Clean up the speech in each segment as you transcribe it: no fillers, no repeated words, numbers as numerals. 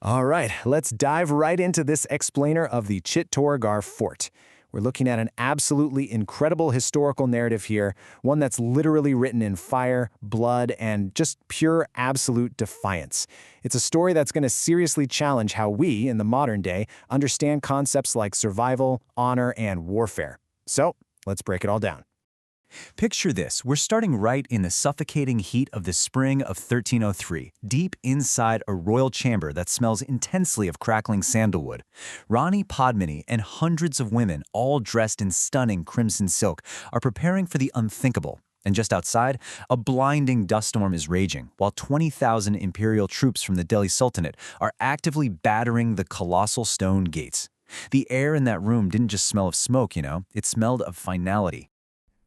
All right, let's dive right into this explainer of the Chittorgarh Fort. We're looking at an absolutely incredible historical narrative here, one that's literally written in fire, blood, and just pure absolute defiance. It's a story that's going to seriously challenge how we, in the modern day, understand concepts like survival, honor, and warfare. So, let's break it all down. Picture this, we're starting right in the suffocating heat of the spring of 1303, deep inside a royal chamber that smells intensely of crackling sandalwood. Rani Padmini and hundreds of women, all dressed in stunning crimson silk, are preparing for the unthinkable. And just outside, a blinding dust storm is raging, while 20,000 imperial troops from the Delhi Sultanate are actively battering the colossal stone gates. The air in that room didn't just smell of smoke, it smelled of finality.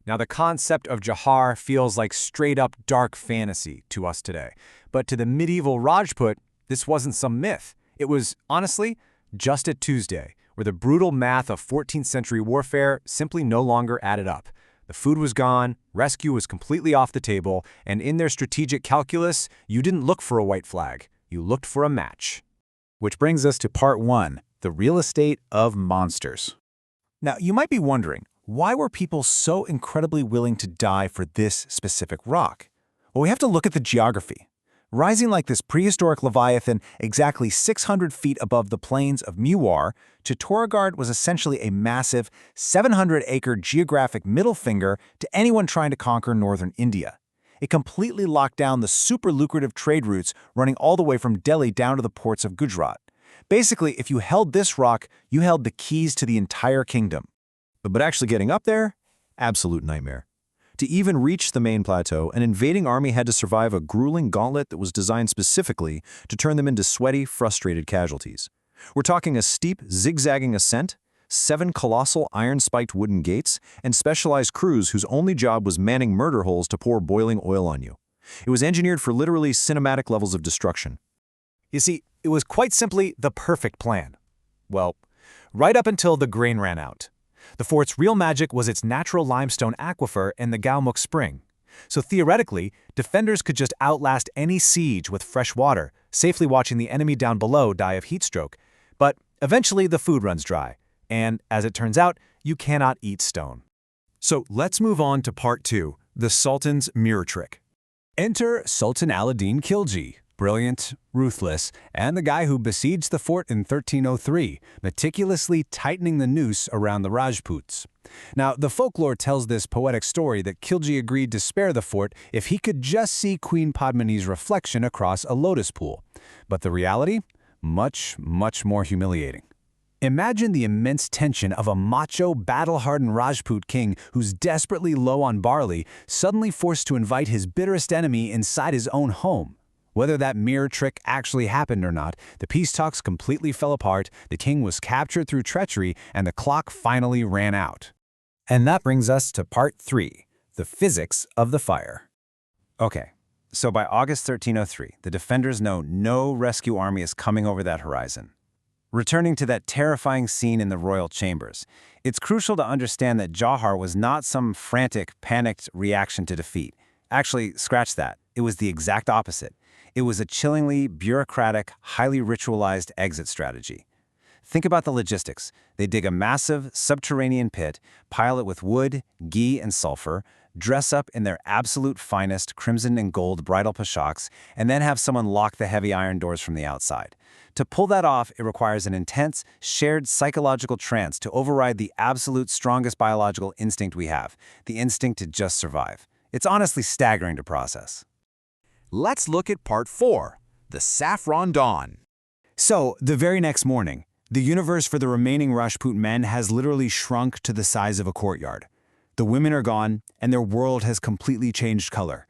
Now, the concept of Jauhar feels like straight-up dark fantasy to us today. But to the medieval Rajput, this wasn't some myth. It was, honestly, just a Tuesday, where the brutal math of 14th century warfare simply no longer added up. The food was gone, rescue was completely off the table, and in their strategic calculus, you didn't look for a white flag. You looked for a match. Which brings us to part 1, the real estate of monsters. Now, you might be wondering, why were people so incredibly willing to die for this specific rock? Well, we have to look at the geography. Rising like this prehistoric leviathan exactly 600 feet above the plains of Mewar, Chittorgarh was essentially a massive 700-acre geographic middle finger to anyone trying to conquer northern India. It completely locked down the super lucrative trade routes running all the way from Delhi down to the ports of Gujarat. Basically, if you held this rock, you held the keys to the entire kingdom. But actually getting up there? Absolute nightmare. To even reach the main plateau, an invading army had to survive a grueling gauntlet that was designed specifically to turn them into sweaty, frustrated casualties. We're talking a steep, zigzagging ascent, 7 colossal iron-spiked wooden gates, and specialized crews whose only job was manning murder holes to pour boiling oil on you. It was engineered for literally cinematic levels of destruction. You see, it was quite simply the perfect plan. Well, right up until the grain ran out. The fort's real magic was its natural limestone aquifer and the Galmuk Spring. So theoretically, defenders could just outlast any siege with fresh water, safely watching the enemy down below die of heat stroke. But eventually the food runs dry, and as it turns out, you cannot eat stone. So let's move on to part 2, the Sultan's mirror trick. Enter Sultan Al-Din Khilji. Brilliant, ruthless, and the guy who besieged the fort in 1303, meticulously tightening the noose around the Rajputs. Now, the folklore tells this poetic story that Khilji agreed to spare the fort if he could just see Queen Padmini's reflection across a lotus pool. But the reality? Much, much more humiliating. Imagine the immense tension of a macho, battle-hardened Rajput king who's desperately low on barley, suddenly forced to invite his bitterest enemy inside his own home. Whether that mirror trick actually happened or not, the peace talks completely fell apart, the king was captured through treachery, and the clock finally ran out. And that brings us to part 3, the physics of the fire. Okay, so by August 1303, the defenders know no rescue army is coming over that horizon. Returning to that terrifying scene in the royal chambers, it's crucial to understand that Jauhar was not some frantic, panicked reaction to defeat. Actually, scratch that. It was the exact opposite. It was a chillingly bureaucratic, highly ritualized exit strategy. Think about the logistics. They dig a massive, subterranean pit, pile it with wood, ghee, and sulfur, dress up in their absolute finest crimson and gold bridal poshaks, and then have someone lock the heavy iron doors from the outside. To pull that off, it requires an intense, shared psychological trance to override the absolute strongest biological instinct we have, the instinct to just survive. It's honestly staggering to process. Let's look at part 4, the saffron dawn. So, the very next morning, the universe for the remaining Rajput men has literally shrunk to the size of a courtyard. The women are gone, and their world has completely changed color.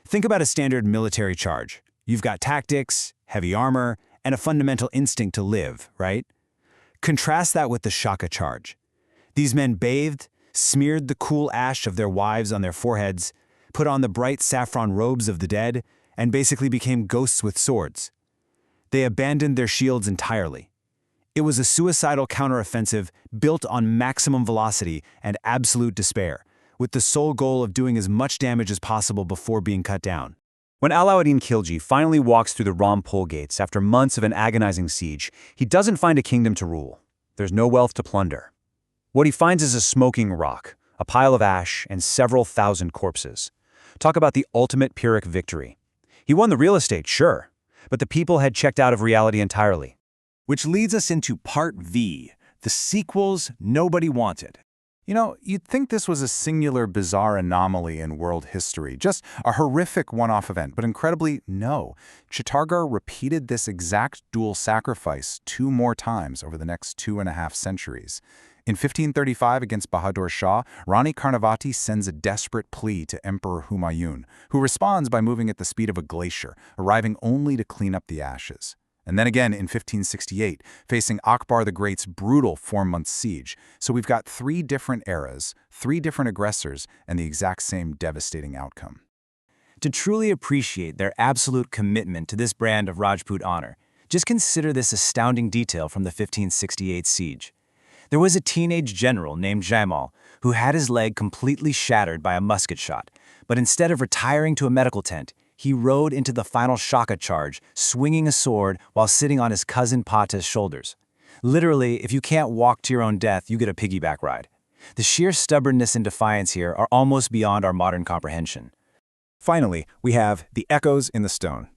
Think about a standard military charge. You've got tactics, heavy armor, and a fundamental instinct to live, right? Contrast that with the Shaka charge. These men bathed, smeared the cool ash of their wives on their foreheads, put on the bright saffron robes of the dead, and basically became ghosts with swords. They abandoned their shields entirely. It was a suicidal counteroffensive built on maximum velocity and absolute despair, with the sole goal of doing as much damage as possible before being cut down. When Alauddin Khilji finally walks through the Rampol gates after months of an agonizing siege, he doesn't find a kingdom to rule. There's no wealth to plunder. What he finds is a smoking rock, a pile of ash, and several thousand corpses. Talk about the ultimate Pyrrhic victory. He won the real estate, sure, but the people had checked out of reality entirely. Which leads us into Part V, the sequels nobody wanted. You know, you'd think this was a singular, bizarre anomaly in world history, just a horrific one-off event, but incredibly, no. Chittorgarh repeated this exact dual sacrifice 2 more times over the next 2.5 centuries. In 1535 against Bahadur Shah, Rani Karnavati sends a desperate plea to Emperor Humayun, who responds by moving at the speed of a glacier, arriving only to clean up the ashes. And then again in 1568, facing Akbar the Great's brutal 4-month siege. So we've got 3 different eras, 3 different aggressors, and the exact same devastating outcome. To truly appreciate their absolute commitment to this brand of Rajput honor, just consider this astounding detail from the 1568 siege. There was a teenage general named Jaimal who had his leg completely shattered by a musket shot, but instead of retiring to a medical tent, he rode into the final Shaka charge, swinging a sword while sitting on his cousin Pata's shoulders. Literally, if you can't walk to your own death, you get a piggyback ride. The sheer stubbornness and defiance here are almost beyond our modern comprehension. Finally, we have the echoes in the stone.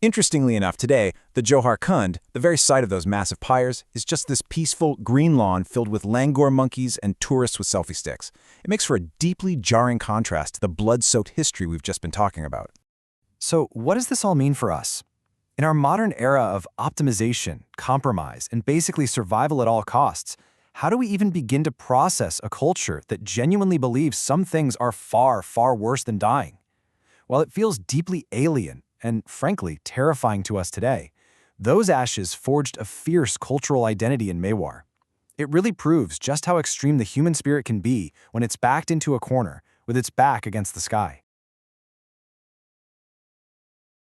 Interestingly enough, today, the Jauhar Kund, the very site of those massive pyres, is just this peaceful green lawn filled with langur monkeys and tourists with selfie sticks. It makes for a deeply jarring contrast to the blood-soaked history we've just been talking about. So what does this all mean for us? In our modern era of optimization, compromise, and basically survival at all costs, how do we even begin to process a culture that genuinely believes some things are far, far worse than dying? While it feels deeply alien and, frankly, terrifying to us today, those ashes forged a fierce cultural identity in Mewar. It really proves just how extreme the human spirit can be when it's backed into a corner with its back against the sky.